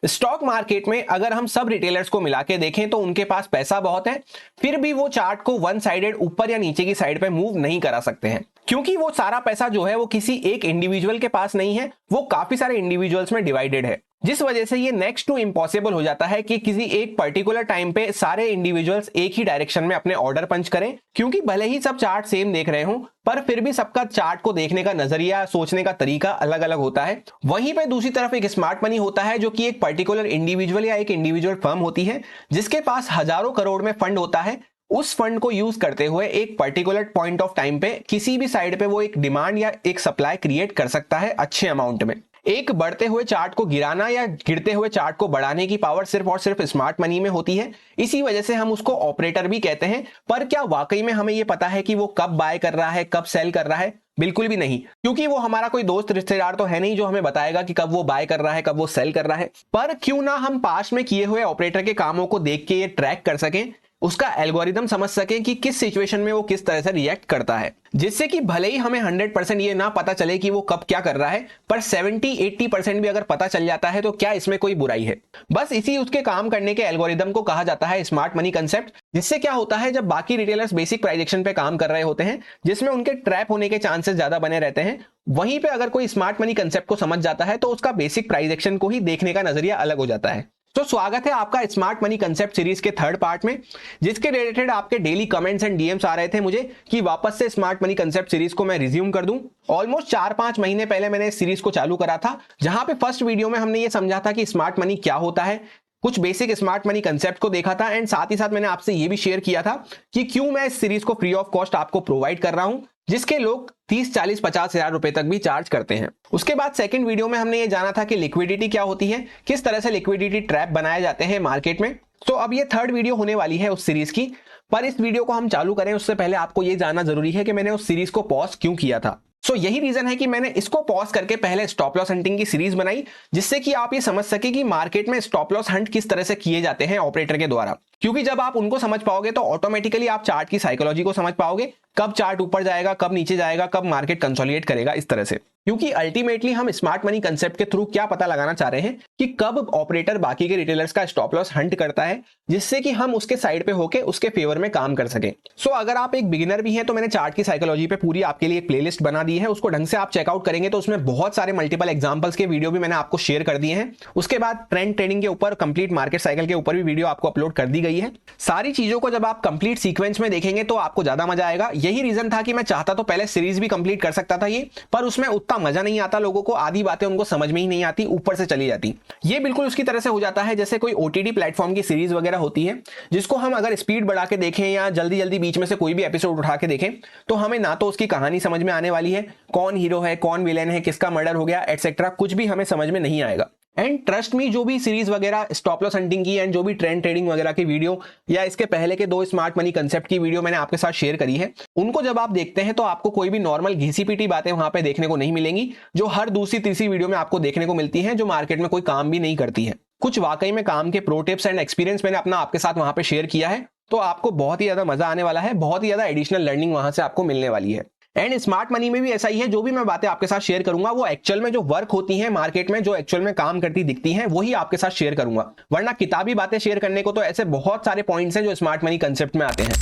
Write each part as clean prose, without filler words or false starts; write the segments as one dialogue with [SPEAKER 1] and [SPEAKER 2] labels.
[SPEAKER 1] Stock market में अगर हम सब रिटेलर्स को मिला के देखें तो उनके पास पैसा बहुत है, फिर भी वो चार्ट को वन साइडेड ऊपर या नीचे की साइड पे मूव नहीं करा सकते हैं, क्योंकि वो सारा पैसा जो है वो किसी एक इंडिविजुअल के पास नहीं है, वो काफी सारे इंडिविजुअल्स में डिवाइडेड है, जिस वजह से ये नेक्स्ट टू इम्पॉसिबल हो जाता है कि किसी एक पर्टिकुलर टाइम पे सारे इंडिविजुअल्स एक ही डायरेक्शन में अपने ऑर्डर पंच करें, क्योंकि भले ही सब चार्ट सेम देख रहे हों पर फिर भी सबका चार्ट को देखने का नजरिया, सोचने का तरीका अलग अलग होता है। वहीं पे दूसरी तरफ एक स्मार्ट मनी होता है जो कि एक पर्टिकुलर इंडिविजुअल या एक इंडिविजुअल फर्म होती है जिसके पास हजारों करोड़ में फंड होता है। उस फंड को यूज करते हुए एक पर्टिकुलर पॉइंट ऑफ टाइम पे किसी भी साइड पे वो एक डिमांड या एक सप्लाई क्रिएट कर सकता है अच्छे अमाउंट में। एक बढ़ते हुए चार्ट को गिराना या गिरते हुए चार्ट को बढ़ाने की पावर सिर्फ और सिर्फ स्मार्ट मनी में होती है, इसी वजह से हम उसको ऑपरेटर भी कहते हैं। पर क्या वाकई में हमें यह पता है कि वो कब बाय कर रहा है, कब सेल कर रहा है? बिल्कुल भी नहीं, क्योंकि वो हमारा कोई दोस्त रिश्तेदार तो है नहीं जो हमें बताएगा कि कब वो बाय कर रहा है, कब वो सेल कर रहा है। पर क्यों ना हम पास्ट में किए हुए ऑपरेटर के कामों को देख के ये ट्रैक कर सकें, उसका एल्गोरिदम समझ सकें कि किस सिचुएशन में वो किस तरह से रिएक्ट करता है, जिससे कि भले ही हमें 100% ये ना पता चले कि वो कब क्या कर रहा है, पर 70-80% भी अगर पता चल जाता है तो क्या इसमें कोई बुराई है? बस इसी उसके काम करने के एल्गोरिदम को कहा जाता है स्मार्ट मनी कंसेप्ट। जिससे क्या होता है, जब बाकी रिटेलर्स बेसिक प्राइस एक्शन पे काम कर रहे होते हैं जिसमें उनके ट्रैप होने के चांसेस ज्यादा बने रहते हैं, वहीं पे अगर कोई स्मार्ट मनी कंसेप्ट को समझ जाता है तो उसका बेसिक प्राइस एक्शन को ही देखने का नजरिया अलग हो जाता है। तो स्वागत है आपका स्मार्ट मनी कंसेप्ट सीरीज के थर्ड पार्ट में, जिसके रिलेटेड आपके डेली कमेंट्स एंड डीएम्स आ रहे थे मुझे कि वापस से स्मार्ट मनी कंसेप्ट सीरीज को मैं रिज्यूम कर दूं। ऑलमोस्ट 4-5 महीने पहले मैंने इस सीरीज को चालू करा था, जहां पे फर्स्ट वीडियो में हमने ये समझा था कि स्मार्ट मनी क्या होता है, कुछ बेसिक स्मार्ट मनी कंसेप्ट को देखा था, एंड साथ ही साथ मैंने आपसे ये भी शेयर किया था कि क्यों मैं इस सीरीज को फ्री ऑफ कॉस्ट आपको प्रोवाइड कर रहा हूं, जिसके लोग 30-40-50 हजार रुपए तक भी चार्ज करते हैं। उसके बाद सेकंड वीडियो में हमने ये जाना था कि लिक्विडिटी क्या होती है, किस तरह से लिक्विडिटी ट्रैप बनाए जाते हैं मार्केट में। तो अब ये थर्ड वीडियो होने वाली है उस सीरीज की। पर इस वीडियो को हम चालू करें उससे पहले आपको ये जानना जरूरी है कि मैंने उस सीरीज को पॉज क्यों किया था। यही रीजन है कि मैंने इसको पॉज करके पहले स्टॉप लॉस हंटिंग की सीरीज बनाई, जिससे कि आप ये समझ सके कि मार्केट में स्टॉप लॉस हंट किस तरह से किए जाते हैं ऑपरेटर के द्वारा। क्योंकि जब आप उनको समझ पाओगे तो ऑटोमेटिकली आप चार्ट की साइकोलॉजी को समझ पाओगे, कब चार्ट ऊपर जाएगा, कब नीचे जाएगा, कब मार्केट कंसोलिडेट करेगा, इस तरह से। क्योंकि अल्टीमेटली हम स्मार्ट मनी कंसेप्ट के थ्रू क्या पता लगाना चाह रहे हैं कि कब ऑपरेटर बाकी के रिटेलर्स का स्टॉप लॉस हंट करता है, जिससे कि हम उसके साइड पे होके उसके फेवर में काम कर सके। अगर आप एक बिगिनर भी हैं तो मैंने चार्ट की साइकोलॉजी पे पूरी आपके लिए एक प्लेलिस्ट बना दी है, उसको ढंग से आप चेकआउट करेंगे तो उसमें बहुत सारे मल्टीपल एग्जांपल्स के वीडियो भी मैंने आपको शेयर कर दिए हैं। उसके बाद ट्रेंड ट्रेडिंग के ऊपर, कंप्लीट मार्केट साइकिल के ऊपर भी वीडियो आपको अपलोड कर दी गई है। सारी चीजों को जब आप कंप्लीट सीक्वेंस में देखेंगे तो आपको ज्यादा मजा आएगा। यही रीजन था कि मैं चाहता तो पहले सीरीज भी कंप्लीट कर सकता था ये, पर उसमें उतना मजा नहीं आता, लोगों को आधी बातें उनको समझ में ही नहीं आती, ऊपर से चली जाती। ये बिल्कुल उसकी तरह से हो जाता है जैसे कोई ओटीटी प्लेटफॉर्म की सीरीज वगैरह होती है, जिसको हम अगर स्पीड बढ़ा के देखें या जल्दी जल्दी बीच में से कोई भी एपिसोड उठा के देखें तो हमें ना तो उसकी कहानी समझ में आने वाली है, कौन हीरो है, कौन विलेन है, किसका मर्डर हो गया, एटसेट्रा, कुछ भी हमें समझ में नहीं आएगा। एंड ट्रस्ट मी, जो भी सीरीज वगैरह स्टॉप लॉस हंटिंग की एंड जो भी ट्रेंड ट्रेडिंग वगैरह की वीडियो या इसके पहले के 2 स्मार्ट मनी कंसेप्ट की वीडियो मैंने आपके साथ शेयर करी है, उनको जब आप देखते हैं तो आपको कोई भी नॉर्मल घिसी पीटी बातें वहां पे देखने को नहीं मिलेंगी, जो हर दूसरी तीसरी वीडियो में आपको देखने को मिलती हैं, जो मार्केट में कोई काम भी नहीं करती है। कुछ वाकई में काम के प्रो टिप्स एंड एक्सपीरियंस मैंने अपना आपके साथ वहां पे शेयर किया है, तो आपको बहुत ही ज्यादा मजा आने वाला है, बहुत ही ज्यादा एडिशनल लर्निंग वहां से आपको मिलने वाली है। एंड स्मार्ट मनी में भी ऐसा ही है, जो भी मैं बातें आपके साथ शेयर करूंगा वो एक्चुअल में जो वर्क होती हैं मार्केट में, जो एक्चुअल में काम करती दिखती हैं, वही आपके साथ शेयर करूंगा। वरना किताबी बातें शेयर करने को तो ऐसे बहुत सारे पॉइंट्स हैं जो स्मार्ट मनी कंसेप्ट में आते हैं।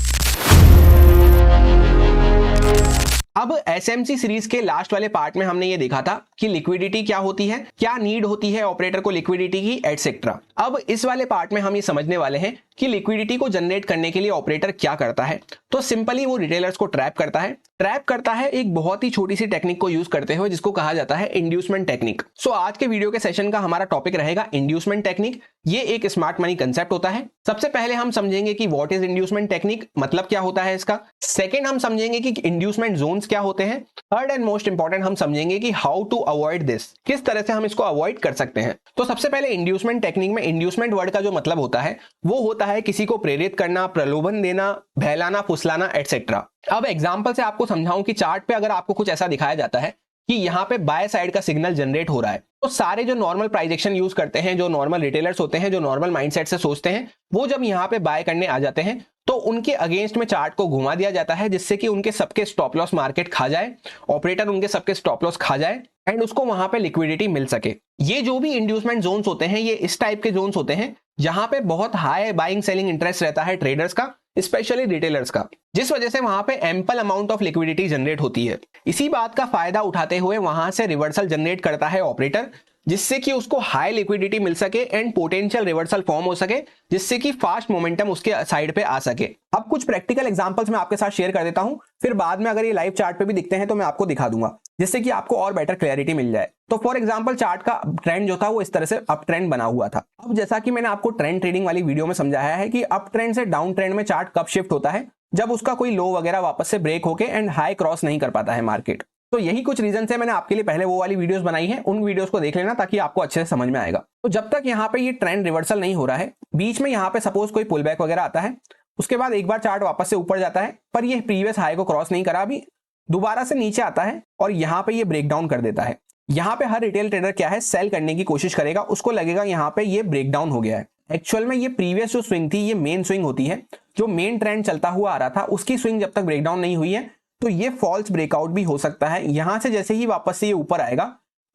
[SPEAKER 1] अब एसएमसी सीरीज के लास्ट वाले पार्ट में हमने ये देखा था कि लिक्विडिटी क्या होती है, क्या नीड होती है ऑपरेटर को लिक्विडिटी की, एटसेट्रा। अब इस वाले पार्ट में हम ये समझने वाले हैं कि लिक्विडिटी को जनरेट करने के लिए ऑपरेटर क्या करता है। तो सिंपली वो रिटेलर्स को ट्रैप करता है एक बहुत ही छोटी सी टेक्निक को यूज करते हुए, जिसको कहा जाता है इंड्यूसमेंट टेक्निक। आज के वीडियो के सेशन का हमारा टॉपिक रहेगा इंड्यूसमेंट टेक्निक। ये एक स्मार्ट मनी कंसेप्ट होता है। सबसे पहले हम समझेंगे कि व्हाट इज इंड्यूसमेंट टेक्निक, मतलब क्या होता है इसका। सेकंड हम समझेंगे कि इंड्यूसमेंट जोन्स क्या होते हैं। थर्ड एंड मोस्ट इंपॉर्टेंट हम समझेंगे कि हाउ टू अवॉइड दिस, किस तरह से हम इसको अवॉइड कर सकते हैं। तो सबसे पहले इंड्यूसमेंट टेक्निक में इंड्यूसमेंट वर्ड का जो मतलब होता है वो होता है किसी को प्रेरित करना, प्रलोभन देना, बहलाना, फुसलाना, एटसेट्रा। अब एग्जांपल से आपको समझाऊं कि चार्ट पे अगर आपको कुछ ऐसा दिखाया जाता है कि यहाँ पे बाय साइड का सिग्नल जनरेट हो रहा है, तो सारे जो नॉर्मल प्राइस एक्शन यूज करते हैं, जो नॉर्मल रिटेलर्स होते हैं, जो नॉर्मल माइंडसेट से सोचते हैं, वो जब यहाँ पे बाय करने आ जाते हैं तो उनके अगेंस्ट में चार्ट को घुमा दिया जाता है, जिससे कि उनके सबके स्टॉप लॉस मार्केट खा जाए, ऑपरेटर उनके सबके स्टॉप लॉस खा जाए एंड उसको वहां पे लिक्विडिटी मिल सके। ये जो भी इंड्यूसमेंट जोन्स होते हैं, ये इस टाइप के जोन्स होते हैं जहां पे बहुत हाई बाइंग सेलिंग इंटरेस्ट रहता है ट्रेडर्स का, स्पेशली रिटेलर्स का, जिस वजह से वहां पे ample amount of liquidity generate होती है। इसी बात का फायदा उठाते हुए वहां से रिवर्सल जनरेट करता है ऑपरेटर, जिससे कि उसको हाई लिक्विडिटी मिल सके एंड पोटेंशियल रिवर्सल फॉर्म हो सके, जिससे कि फास्ट मोमेंटम उसके साइड पे आ सके। अब कुछ प्रैक्टिकल एग्जांपल्स मैं आपके साथ शेयर कर देता हूं, फिर बाद में अगर ये लाइव चार्ट पे भी दिखते हैं तो मैं आपको दिखा दूंगा, जिससे कि आपको और बेटर क्लैरिटी मिल जाए। तो फॉर एग्जांपल चार्ट का ट्रेंड जो था वो इस तरह से अप ट्रेंड बना हुआ था। अब जैसा कि मैंने आपको ट्रेंड ट्रेडिंग वाली वीडियो में समझाया है कि अप ट्रेंड से डाउन ट्रेंड में चार्ट कब शिफ्ट होता है, जब उसका कोई लो वगैरह वापस से ब्रेक होके एंड हाई क्रॉस नहीं कर पाता है मार्केट। तो यही कुछ रीजन है, मैंने आपके लिए पहले वो वाली वीडियोस बनाई है, उन वीडियोस को देख लेना ताकि आपको अच्छे से समझ में आएगा। तो जब तक यहाँ पे ये ट्रेंड रिवर्सल नहीं हो रहा है, बीच में यहाँ पे सपोज कोई पुल बैक वगैरह आता है, उसके बाद एक बार चार्ट वापस से ऊपर जाता है, पर ये प्रीवियस हाई को क्रॉस नहीं करा, अभी दोबारा से नीचे आता है और यहाँ पे ये ब्रेक डाउन कर देता है। यहाँ पे हर रिटेल ट्रेडर क्या है, सेल करने की कोशिश करेगा, उसको लगेगा यहाँ पे ये ब्रेक डाउन हो गया है। एक्चुअल में ये प्रीवियस जो स्विंग थी, ये मेन स्विंग होती है, जो मेन ट्रेंड चलता हुआ आ रहा था उसकी स्विंग जब तक ब्रेक डाउन नहीं हुई है तो ये फॉल्स ब्रेकआउट भी हो सकता है। यहां से जैसे ही वापस से ये ऊपर आएगा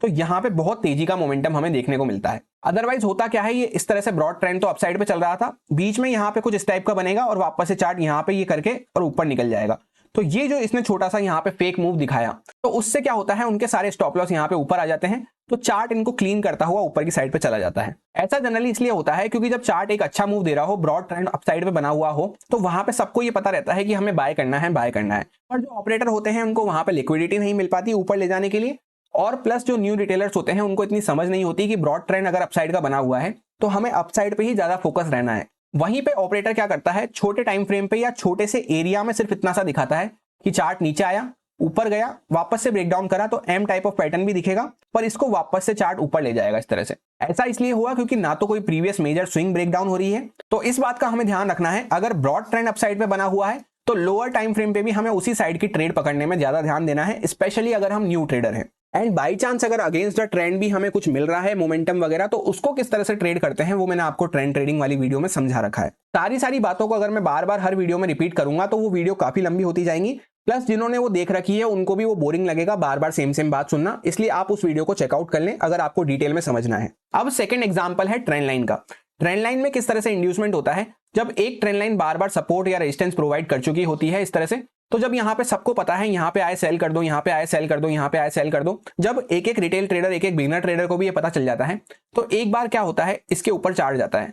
[SPEAKER 1] तो यहाँ पे बहुत तेजी का मोमेंटम हमें देखने को मिलता है। अदरवाइज होता क्या है, ये इस तरह से ब्रॉड ट्रेंड तो अपसाइड पे चल रहा था, बीच में यहाँ पे कुछ इस टाइप का बनेगा और वापस से चार्ट यहाँ पे ये करके और ऊपर निकल जाएगा। तो ये जो इसने छोटा सा यहाँ पे फेक मूव दिखाया, तो उससे क्या होता है, उनके सारे स्टॉप लॉस यहाँ पे ऊपर आ जाते हैं, तो चार्ट इनको क्लीन करता हुआ ऊपर की साइड पे चला जाता है। ऐसा जनरली इसलिए होता है क्योंकि जब चार्ट एक अच्छा मूव दे रहा हो, ब्रॉड ट्रेंड अपसाइड पे बना हुआ हो, तो वहां पे सबको ये पता रहता है कि हमें बाय करना है, बाय करना है। और जो ऑपरेटर होते हैं उनको वहां पे लिक्विडिटी नहीं मिल पाती ऊपर ले जाने के लिए, और प्लस जो न्यू रिटेलर्स होते हैं उनको इतनी समझ नहीं होती कि ब्रॉड ट्रेंड अगर अपसाइड का बना हुआ है तो हमें अपसाइड पे ही ज्यादा फोकस रहना है। वहीं पे ऑपरेटर क्या करता है, छोटे टाइम फ्रेम पे या छोटे से एरिया में सिर्फ इतना सा दिखाता है कि चार्ट नीचे आया, ऊपर गया, वापस से ब्रेकडाउन करा तो एम टाइप ऑफ पैटर्न भी दिखेगा, पर इसको वापस से चार्ट ऊपर ले जाएगा इस तरह से। ऐसा इसलिए हुआ क्योंकि ना तो कोई प्रीवियस मेजर स्विंग ब्रेकडाउन हो रही है, तो इस बात का हमें ध्यान रखना है, अगर ब्रॉड ट्रेंड अपसाइड पे बना हुआ है तो लोअर टाइम फ्रेम पे भी हमें उसी साइड की ट्रेड पकड़ने में ज्यादा ध्यान देना है, स्पेशली अगर हम न्यू ट्रेडर हैं। एंड बाई चांस अगर अगेंस्ट द ट्रेंड भी हमें कुछ मिल रहा है मोमेंटम वगैरह, तो उसको किस तरह से ट्रेड करते हैं वो मैंने आपको ट्रेंड ट्रेडिंग वाली वीडियो में समझा रखा है। सारी बातों को अगर मैं बार बार हर वीडियो में रिपीट करूंगा तो वो वीडियो काफी लंबी होती जाएंगी, प्लस जिन्होंने वो देख रखी है उनको भी वो बोरिंग लगेगा बार बार सेम बात सुनना, इसलिए आप उस वीडियो को चेकआउट कर लें अगर आपको डिटेल में समझना है। अब सेकंड एग्जांपल है ट्रेंड लाइन का। ट्रेंड लाइन में किस तरह से इंड्यूसमेंट होता है, जब एक ट्रेंड लाइन बार बार सपोर्ट या रेजिस्टेंस प्रोवाइड कर चुकी होती है इस तरह से, तो जब यहाँ पे सबको पता है यहाँ पे आए सेल कर दो, यहाँ पे आए सेल कर दो, यहाँ पे आए सेल कर दो, जब एक एक रिटेल ट्रेडर एक एक बिगिनर ट्रेडर को भी ये पता चल जाता है, तो एक बार क्या होता है, इसके ऊपर चार्ट जाता है।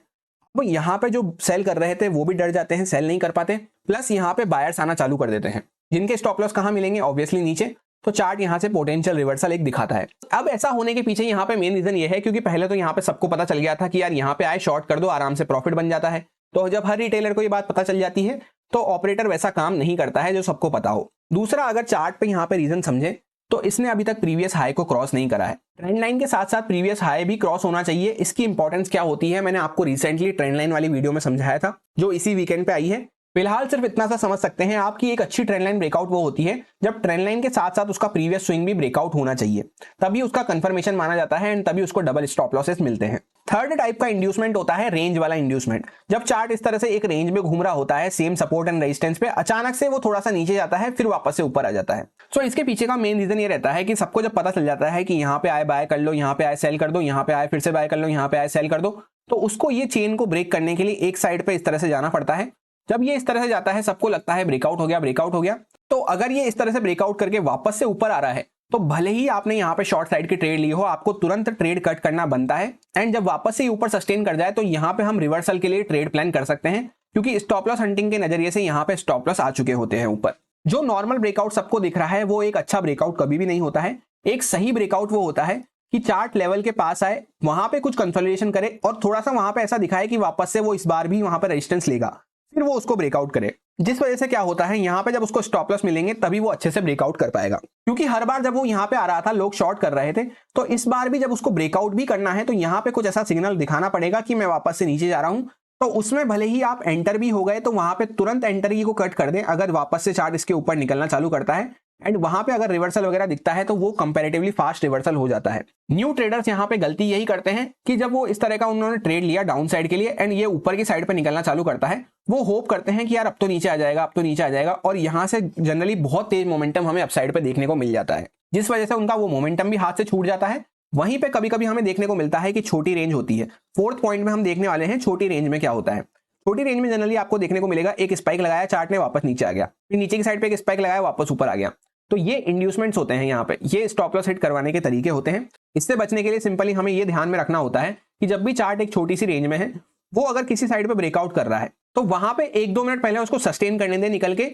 [SPEAKER 1] वो यहाँ पे जो सेल कर रहे थे वो भी डर जाते हैं, सेल नहीं कर पाते, प्लस यहाँ पे बायर्स आना चालू कर देते हैं, जिनके स्टॉप लॉस कहाँ मिलेंगे, ऑब्वियसली नीचे। तो चार्ट यहाँ से पोटेंशियल रिवर्सल एक दिखाता है। अब ऐसा होने के पीछे यहाँ पे मेन रीजन ये है क्योंकि पहले तो यहाँ पे सबको पता चल गया था कि यार यहाँ पे आए शॉर्ट कर दो, आराम से प्रॉफिट बन जाता है। तो जब हर रिटेलर को ये बात पता चल जाती है तो ऑपरेटर वैसा काम नहीं करता है जो सबको पता हो। दूसरा, अगर चार्ट पे यहाँ पे रीजन समझे तो इसने अभी तक प्रीवियस हाई को क्रॉस नहीं करा है। ट्रेंड लाइन के साथ साथ प्रीवियस हाई भी क्रॉस होना चाहिए। इसकी इंपॉर्टेंस क्या होती है मैंने आपको रिसेंटली ट्रेंड लाइन वाली वीडियो में समझाया था, जो इसी वीकेंड पे आई है। फिलहाल सिर्फ इतना सा समझ सकते हैं आप कि एक अच्छी ट्रेंड लाइन ब्रेकआउट वो होती है जब ट्रेंड लाइन के साथ साथ उसका प्रीवियस स्विंग भी ब्रेकआउट होना चाहिए, तभी उसका कंफर्मेशन माना जाता है एंड तभी उसको डबल स्टॉप लॉसेस मिलते हैं। थर्ड टाइप का इंड्यूसमेंट होता है रेंज वाला इंड्यूसमेंट। जब चार्ट इस तरह से एक रेंज में घूम रहा होता है सेम सपोर्ट एंड रेजिस्टेंस पे, अचानक से वो थोड़ा सा नीचे जाता है फिर वापस से ऊपर आ जाता है। सो इसके पीछे का मेन रीजन ये रहता है कि सबको जब पता चल जाता है कि यहाँ पे आए बाय कर लो, यहाँ पे आए सेल कर दो, यहाँ पे आए फिर से बाय कर लो, यहाँ पे आए सेल कर दो, तो उसको ये चेन को ब्रेक करने के लिए एक साइड पे इस तरह से जाना पड़ता है। जब ये इस तरह से जाता है सबको लगता है ब्रेकआउट हो गया, ब्रेकआउट हो गया। तो अगर ये इस तरह से ब्रेकआउट करके वापस से ऊपर आ रहा है तो भले ही आपने यहाँ पे शॉर्ट साइड की ट्रेड ली हो, आपको तुरंत ट्रेड कट करना बनता है। एंड जब वापस से ऊपर सस्टेन कर जाए तो यहाँ पे हम रिवर्सल के लिए ट्रेड प्लान कर सकते हैं, क्योंकि स्टॉप लॉस हंटिंग के नजरिए से यहाँ पे स्टॉप लॉस आ चुके होते हैं ऊपर। जो नॉर्मल ब्रेकआउट सबको दिख रहा है वो एक अच्छा ब्रेकआउट कभी भी नहीं होता है। एक सही ब्रेकआउट वो होता है कि चार्ट लेवल के पास आए, वहां पे कुछ कंसोलिडेशन करे और थोड़ा सा वहां पे ऐसा दिखाए कि वापस से वो इस बार भी वहां पे रेजिस्टेंस लेगा, फिर वो उसको ब्रेकआउट करे। जिस वजह से क्या होता है, यहाँ पे जब उसको स्टॉप लॉस मिलेंगे तभी वो अच्छे से ब्रेकआउट कर पाएगा। क्योंकि हर बार जब वो यहाँ पे आ रहा था लोग शॉर्ट कर रहे थे, तो इस बार भी जब उसको ब्रेकआउट भी करना है तो यहाँ पे कुछ ऐसा सिग्नल दिखाना पड़ेगा कि मैं वापस से नीचे जा रहा हूँ। तो उसमें भले ही आप एंटर भी हो गए तो वहां पे तुरंत एंटर की को कट कर दें अगर वापस से चार्ट इसके ऊपर निकलना चालू करता है, एंड वहां पे अगर रिवर्सल वगैरह दिखता है तो वो कंपैरेटिवली फास्ट रिवर्सल हो जाता है। न्यू ट्रेडर्स यहाँ पे गलती यही करते हैं कि जब वो इस तरह का उन्होंने ट्रेड लिया डाउन साइड के लिए एंड ये ऊपर की साइड पे निकलना चालू करता है, वो होप करते हैं कि यार अब तो नीचे आ जाएगा, अब तो नीचे आ जाएगा, और यहाँ से जनरली बहुत तेज मोमेंटम हमें अपसाइड पे देखने को मिल जाता है, जिस वजह से उनका वो मोमेंटम भी हाथ से छूट जाता है। वहीं पे कभी कभी हमें देखने को मिलता है कि छोटी रेंज होती है। फोर्थ पॉइंट में हम देखने वाले हैं छोटी रेंज में क्या होता है। छोटी रेंज में जनरली आपको देखने को मिलेगा एक स्पाइक लगाया चार्ट ने, वापस नीचे आ गया, फिर नीचे की साइड पे एक स्पाइक लगाया, वापस ऊपर आ गया। तो ये इंड्यूसमेंट्स होते हैं, यहाँ पे ये स्टॉप लॉस हिट करवाने के तरीके होते हैं। इससे बचने के लिए सिंपली हमें ये ध्यान में रखना होता है कि जब भी चार्ट एक छोटी सी रेंज में है, वो अगर किसी साइड पे ब्रेकआउट कर रहा है तो वहां पे 1-2 मिनट पहले उसको सस्टेन करने दे निकल के,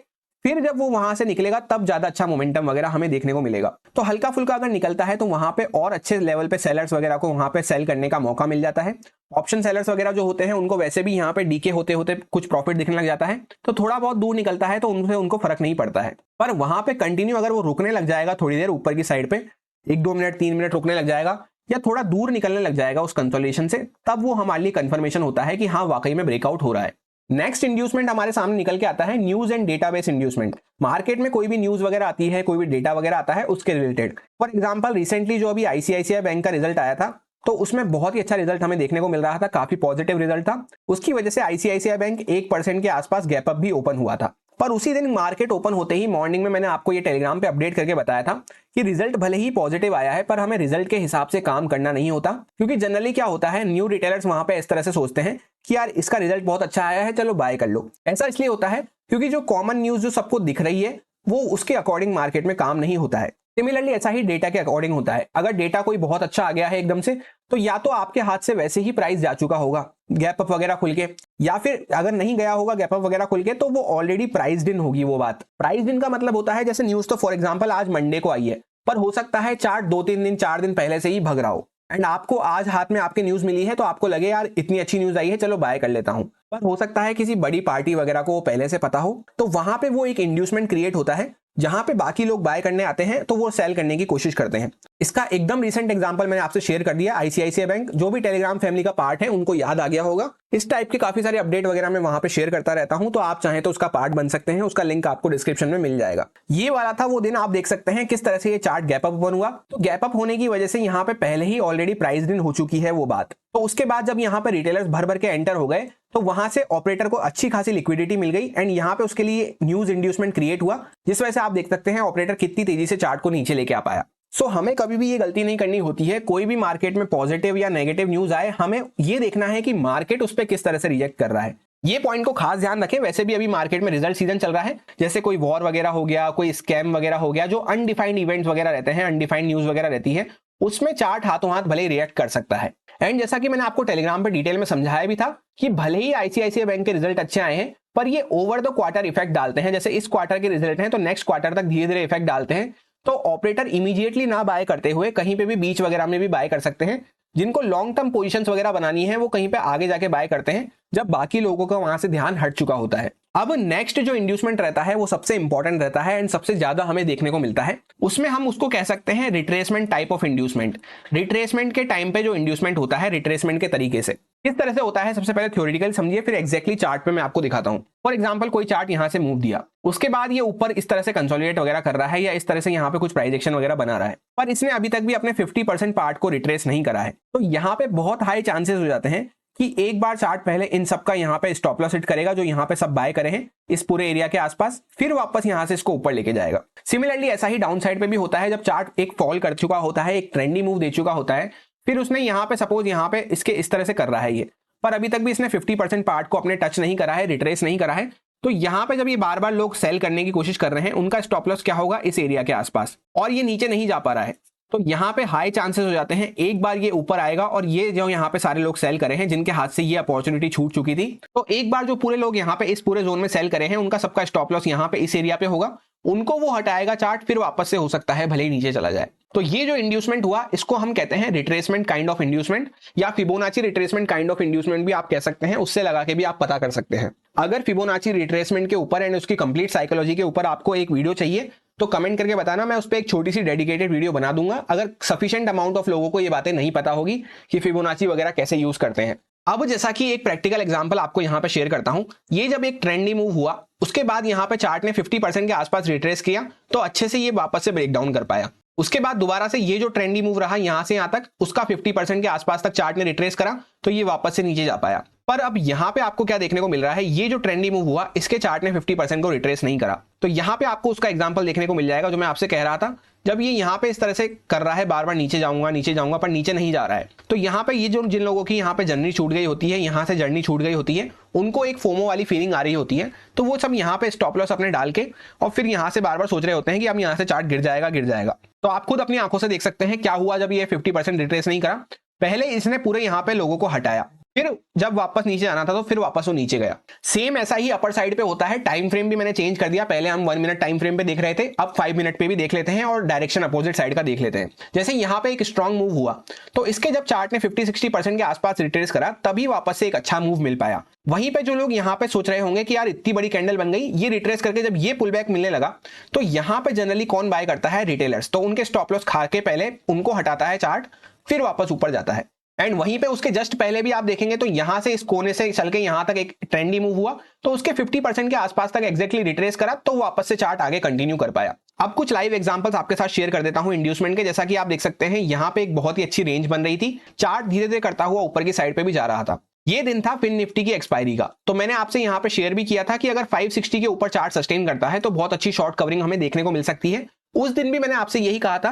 [SPEAKER 1] फिर जब वो वहां से निकलेगा तब ज्यादा अच्छा मोमेंटम वगैरह हमें देखने को मिलेगा। तो हल्का फुल्का अगर निकलता है तो वहां पे और अच्छे लेवल पे सेलर्स वगैरह को वहां पे सेल करने का मौका मिल जाता है। ऑप्शन सेलर्स वगैरह जो होते हैं उनको वैसे भी यहाँ पे डीके होते होते कुछ प्रॉफिट दिखने लग जाता है, तो थोड़ा बहुत दूर निकलता है तो उनसे उनको फर्क नहीं पड़ता है। पर वहां पे कंटिन्यू अगर वो रुकने लग जाएगा थोड़ी देर ऊपर की साइड पे, 1-2 मिनट 3 मिनट रुकने लग जाएगा या थोड़ा दूर निकलने लग जाएगा उस कंसोलिडेशन से, तब वो हमारे लिए कंफर्मेशन होता है कि हाँ वाकई में ब्रेकआउट हो रहा है। नेक्स्ट इंड्यूसमेंट हमारे सामने निकल के आता है news and database inducement. Market में कोई भी न्यूज वगैरह आती है, कोई भी डेटा वगैरह आता है उसके रिलेटेड। फॉर एग्जांपल रिसेंटली जो अभी आईसीआईसीआई बैंक का रिजल्ट आया था, तो उसमें बहुत ही अच्छा रिजल्ट हमें देखने को मिल रहा था, काफी पॉजिटिव रिजल्ट था। उसकी वजह से आईसीआईसीआई बैंक 1% के आसपास गैप अप भी ओपन हुआ था। पर उसी दिन मार्केट ओपन होते ही मॉर्निंग में मैंने आपको ये टेलीग्राम पे अपडेट करके बताया था कि रिजल्ट भले ही पॉजिटिव आया है पर हमें रिजल्ट के हिसाब से काम करना नहीं होता, क्योंकि जनरली क्या होता है न्यू रिटेलर्स वहां पे इस तरह से सोचते हैं कि यार इसका रिजल्ट बहुत अच्छा आया है चलो बाय कर लो। ऐसा इसलिए होता है क्योंकि जो कॉमन न्यूज जो सबको दिख रही है वो उसके अकॉर्डिंग मार्केट में काम नहीं होता है। सिमिलरली ऐसा ही डेटा के अकॉर्डिंग होता है। अगर डेटा कोई बहुत अच्छा आ गया है एकदम से, तो या तो आपके हाथ से वैसे ही प्राइस जा चुका होगा गैप अप वगैरह खुल के, या फिर अगर नहीं गया होगा गैप अप वगैरह खुल के तो वो ऑलरेडी प्राइस्ड इन होगी वो बात। प्राइस्ड इन का मतलब होता है जैसे न्यूज तो फॉर एग्जांपल आज मंडे को आई है, पर हो सकता है चार्ट 2-3 दिन 4 दिन पहले से ही भग रहा हो, एंड आपको आज हाथ में आपके न्यूज मिली है तो आपको लगे यार इतनी अच्छी न्यूज आई है चलो बाय कर लेता हूं। पर हो सकता है किसी बड़ी पार्टी वगैरह को वो पहले से पता हो, तो वहां पे वो एक इंड्यूसमेंट क्रिएट होता है जहां पे बाकी लोग बाय करने आते हैं तो वो सेल करने की कोशिश करते हैं। इसका एकदम रिसेंट एग्जांपल मैंने आपसे शेयर कर दिया, आईसीआईसीआई बैंक। जो भी टेलीग्राम फैमिली का पार्ट है उनको याद आ गया होगा। इस टाइप के काफी सारे अपडेट वगैरह मैं वहां पे शेयर करता रहता हूं, तो आप चाहें तो उसका पार्ट बन सकते हैं, उसका लिंक आपको डिस्क्रिप्शन में मिल जाएगा। ये वाला था वो दिन, आप देख सकते हैं किस तरह से ये चार्ट गैप अप ओपन हुआ। तो गैप अप होने की वजह से यहाँ पे पहले ही ऑलरेडी प्राइस दिन हो चुकी है वो बात। तो उसके बाद जब यहाँ पे रिटेलर्स भर भर के एंटर हो गए तो वहां से ऑपरेटर को अच्छी खासी लिक्विडिटी मिल गई एंड यहाँ पे उसके लिए न्यूज इंड्यूसमेंट क्रिएट हुआ, जिस वजह से आप देख सकते हैं ऑपरेटर कितनी तेजी से चार्ट को नीचे लेके आ पाया। सो हमें कभी भी ये गलती नहीं करनी होती है, कोई भी मार्केट में पॉजिटिव या नेगेटिव न्यूज आए हमें ये देखना है कि मार्केट उस पर किस तरह से रिएक्ट कर रहा है। ये पॉइंट को खास ध्यान रखें। वैसे भी अभी मार्केट में रिजल्ट सीजन चल रहा है, जैसे कोई वॉर वगैरह हो गया, कोई स्कैम वगैरह हो गया, जो अनडिफाइंड इवेंट्स वगैरह रहते हैं, अनडिफाइंड न्यूज वगैरह रहती है, उसमें चार्ट हाथों हाथ भले ही रिएक्ट कर सकता है। एंड जैसा कि मैंने आपको टेलीग्राम पे डिटेल में समझाया भी था कि भले ही आईसीआईसीआई बैंक के रिजल्ट अच्छे आए हैं पर ये ओवर द क्वार्टर इफेक्ट डालते हैं। जैसे इस क्वार्टर के रिजल्ट हैं तो नेक्स्ट क्वार्टर तक धीरे धीरे इफेक्ट डालते हैं। तो ऑपरेटर इमीडिएटली ना बाय करते हुए कहीं पे भी बीच वगैरह में भी बाय कर सकते हैं। जिनको लॉन्ग टर्म पोजीशंस वगैरह बनानी है वो कहीं पे आगे जाके बाय करते हैं जब बाकी लोगों का वहां से ध्यान हट चुका होता है। अब नेक्स्ट जो इंड्यूसमेंट रहता है वो सबसे इंपॉर्टेंट रहता है एंड सबसे ज्यादा हमें देखने को मिलता है। उसमें हम उसको कह सकते हैं retracement type of inducement. Retracement के टाइम पे जो इंड्यूसमेंट होता है रिट्रेसमेंट के तरीके से किस तरह से होता है, सबसे पहले थ्योरेटिकल समझिए, फिर एग्जैक्टली चार्ट पे मैं आपको दिखाता हूं। फॉर एग्जांपल कोई चार्ट यहां से मूव दिया, उसके बाद ये ऊपर इस तरह से कंसोलिडेट वगैरह कर रहा है या इस तरह से यहाँ पे कुछ प्राइस एक्शन वगैरह बना रहा है, पर इसने अभी तक भी अपने 50% पार्ट को रिट्रेस नहीं करा है। तो यहाँ पे बहुत हाई चांसेस हो जाते हैं कि एक बार चार्ट पहले इन सब का यहाँ पे स्टॉप लॉस हिट करेगा, जो यहाँ पे सब बाय करे हैं इस पूरे एरिया के आसपास, फिर वापस यहाँ से इसको ऊपर लेके जाएगा। सिमिलरली ऐसा ही डाउन साइड पे भी होता है, जब चार्ट एक फॉल कर चुका होता है, एक ट्रेंडी मूव दे चुका होता है, फिर उसने यहाँ पे सपोज यहाँ पे इसके इस तरह से कर रहा है ये, पर अभी तक भी इसने 50% पार्ट को अपने टच नहीं करा है, रिट्रेस नहीं करा है। तो यहाँ पे जब ये बार बार लोग सेल करने की कोशिश कर रहे हैं, उनका स्टॉप लॉस क्या होगा इस एरिया के आसपास, और ये नीचे नहीं जा पा रहा है, तो यहाँ पे हाई चांसेस हो जाते हैं एक बार ये ऊपर आएगा और ये जो यहाँ पे सारे लोग सेल करे हैं जिनके हाथ से ये अपॉर्चुनिटी छूट चुकी थी, तो एक बार जो पूरे लोग यहाँ पे इस पूरे जोन में सेल करे हैं उनका सबका स्टॉप लॉस यहाँ पे इस एरिया पे होगा, उनको वो हटाएगा चार्ट, फिर वापस से हो सकता है भले ही नीचे चला जाए। तो ये जो इंड्यूसमेंट हुआ इसको हम कहते हैं रिट्रेसमेंट काइंड ऑफ इंड्यूसमेंट, या Fibonacci retracement kind of inducement भी आप कह सकते हैं। उससे लगा के भी आप पता कर सकते हैं। अगर फिबोनाची रिट्रेसमेंट के ऊपर एंड उसकी कंप्लीट साइकोलॉजी के ऊपर आपको एक वीडियो चाहिए तो कमेंट करके बताना, मैं उस पर एक छोटी सी डेडिकेटेड वीडियो बना दूंगा, अगर सफिशिएंट अमाउंट ऑफ लोगों को ये बातें नहीं पता होगी कि फिबोनाची वगैरह कैसे यूज करते हैं। अब जैसा कि एक प्रैक्टिकल एग्जांपल आपको यहां पे शेयर करता हूं, ये जब एक ट्रेंडी मूव हुआ उसके बाद यहां पे चार्ट ने 50% के आसपास रिट्रेस किया तो अच्छे से ये वापस से ब्रेक डाउन कर पाया। उसके बाद दोबारा से ये जो ट्रेंडी मूव रहा यहां से यहां तक, उसका 50% के आसपास तक चार्ट ने रिट्रेस करा तो ये वापस से नीचे जा पाया। पर अब यहां पे आपको क्या देखने को मिल रहा है, ये जो ट्रेंडी मूव हुआ इसके चार्ट ने 50% को रिट्रेस नहीं करा। तो यहां पे आपको उसका एग्जांपल देखने को मिल जाएगा जो मैं आपसे कह रहा था, जब ये यहां पे इस तरह से कर रहा है, बार बार नीचे जाऊंगा पर नीचे नहीं जा रहा है, तो यहां पे ये जो जिन लोगों की यहां पे जर्नी छूट गई होती है, यहां से जर्नी छूट गई होती है, उनको एक फोमो वाली फीलिंग आ रही होती है। तो वो सब यहां पे स्टॉप लॉस अपने डाल के और फिर यहां से बार बार सोच रहे होते हैं कि अब यहां से चार्ट गिर जाएगा। तो आप खुद अपनी आंखों से देख सकते हैं क्या हुआ जब ये 50% रिट्रेस नहीं करा। पहले इसने पूरे यहां पे लोगों को हटाया, फिर जब वापस नीचे आना था तो फिर वापस वो नीचे गया। सेम ऐसा ही अपर साइड पे होता है। टाइम फ्रेम भी मैंने चेंज कर दिया, पहले हम 1 मिनट टाइम फ्रेम पे देख रहे थे, अब 5 मिनट पे भी देख लेते हैं और डायरेक्शन अपोजिट साइड का देख लेते हैं। जैसे यहाँ पे एक स्ट्रॉन्ग मूव हुआ तो इसके जब चार्ट ने 50-60% के आसपास रिट्रेस करा तभी वापस से एक अच्छा मूव मिल पाया। वहीं पे जो लोग यहाँ पे सोच रहे होंगे कि यार इतनी बड़ी कैंडल बन गई, ये रिट्रेस करके जब ये पुल बैक मिलने लगा तो यहाँ पे जनरली कौन बाय करता है, रिटेलर्स। तो उनके स्टॉप लॉस खा के पहले उनको हटाता है चार्ट, फिर वापस ऊपर जाता है। एंड वहीं पे उसके जस्ट पहले भी आप देखेंगे तो यहां से इस कोने से चल के यहां तक एक ट्रेंडी मूव हुआ तो उसके 50% के आसपास तक एग्जैक्टली रिट्रेस करा तो वापस से चार्ट आगे कंटिन्यू कर पाया। अब कुछ लाइव एग्जांपल्स आपके साथ शेयर कर देता हूं इंड्यूसमेंट के। जैसा कि आप देख सकते हैं यहां पे एक बहुत ही अच्छी रेंज बन रही थी, चार्ट धीरे धीरे करता हुआ ऊपर की साइड पे भी जा रहा था। ये दिन था फिन निफ्टी की एक्सपायरी का। तो मैंने आपसे यहां पे शेयर भी किया था कि अगर 560 के ऊपर चार्ट सस्टेन करता है तो बहुत अच्छी शॉर्ट कवरिंग हमें देखने को मिल सकती है। उस दिन भी मैंने आपसे यही कहा था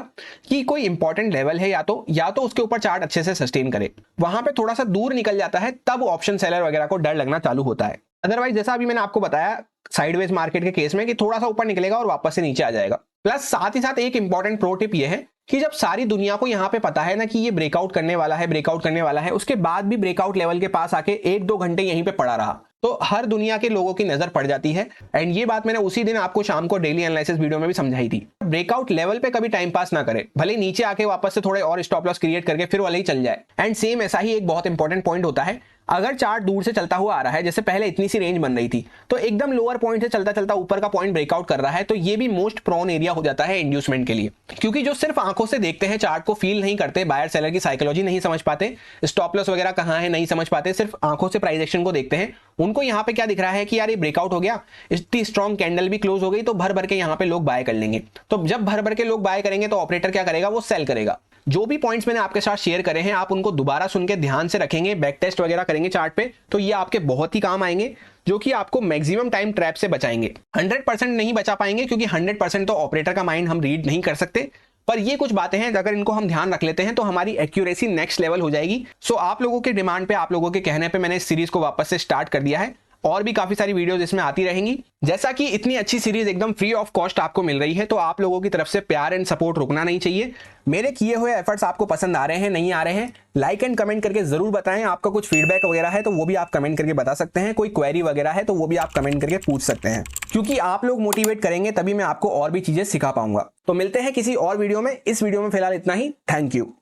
[SPEAKER 1] कि कोई इंपॉर्टेंट लेवल है या तो उसके ऊपर चार्ट अच्छे से सस्टेन करे, वहां पे थोड़ा सा दूर निकल जाता है तब ऑप्शन सेलर वगैरह को डर लगना चालू होता है। अदरवाइज जैसा अभी मैंने आपको बताया साइडवेज मार्केट के केस में कि थोड़ा सा ऊपर निकलेगा और वापस से नीचे आ जाएगा। प्लस साथ ही साथ एक इंपॉर्टेंट प्रो टिप ये है कि जब सारी दुनिया को यहाँ पे पता है ना कि ये ब्रेकआउट करने वाला है, उसके बाद भी ब्रेकआउट लेवल के पास आके 1-2 घंटे यहीं पे पड़ा रहा तो हर दुनिया के लोगों की नजर पड़ जाती है। एंड ये बात मैंने उसी दिन आपको शाम को डेली एनालिसिस वीडियो में भी समझाई थी। ब्रेकआउट लेवल पे कभी टाइम पास ना करे, भले नीचे आके वापस से थोड़े और स्टॉप लॉस क्रिएट करके फिर वाले ही चल जाए। एंड सेम ऐसा ही एक बहुत इंपॉर्टेंट पॉइंट होता है, अगर चार्ट दूर से चलता हुआ आ रहा है, जैसे पहले इतनी सी रेंज बन रही थी तो एकदम लोअर पॉइंट से चलता चलता ऊपर का पॉइंट ब्रेकआउट कर रहा है तो ये भी मोस्ट प्रोन एरिया हो जाता है इंड्यूसमेंट के लिए। क्योंकि जो सिर्फ आंखों से देखते हैं, चार्ट को फील नहीं करते, बायर सेलर की साइकोलॉजी नहीं समझ पाते, स्टॉप लॉस वगैरह कहां है नहीं समझ पाते, सिर्फ आंखों से प्राइस एक्शन को देखते हैं, उनको यहाँ पे क्या दिख रहा है कि यार ये ब्रेकआउट हो गया, इतनी स्ट्रॉन्ग कैंडल भी क्लोज हो गई तो भर भर के यहाँ पे लोग बाय कर लेंगे। तो जब भर भर के लोग बाय करेंगे तो ऑपरेटर क्या करेगा, वो सेल करेगा। जो भी पॉइंट्स मैंने आपके साथ शेयर करे हैं आप उनको दोबारा सुन के ध्यान से रखेंगे, बैक टेस्ट वगैरह करेंगे चार्ट पे तो ये आपके बहुत ही काम आएंगे, जो कि आपको मैक्सिमम टाइम ट्रैप से बचाएंगे। 100% नहीं बचा पाएंगे क्योंकि 100% तो ऑपरेटर का माइंड हम रीड नहीं कर सकते, पर ये कुछ बातें हैं अगर इनको हम ध्यान रख लेते हैं तो हमारी एक्यूरेसी नेक्स्ट लेवल हो जाएगी। सो आप लोगों के डिमांड पे, आप लोगों के कहने पे मैंने इस सीरीज को वापस से स्टार्ट कर दिया है और भी काफी सारी वीडियोस इसमें आती रहेंगी। जैसा कि इतनी अच्छी सीरीज एकदम फ्री ऑफ कॉस्ट आपको मिल रही है तो आप लोगों की तरफ से प्यार एंड सपोर्ट रुकना नहीं चाहिए। मेरे किए हुए एफर्ट्स आपको पसंद आ रहे हैं, नहीं आ रहे हैं, लाइक एंड कमेंट करके जरूर बताएं। आपका कुछ फीडबैक वगैरह है तो वो भी आप कमेंट करके बता सकते हैं, कोई क्वेरी वगैरह है तो वो भी आप कमेंट करके पूछ सकते हैं, क्योंकि आप लोग मोटिवेट करेंगे तभी मैं आपको और भी चीजें सिखा पाऊंगा। तो मिलते हैं किसी और वीडियो में। इस वीडियो में फिलहाल इतना ही। Thank you.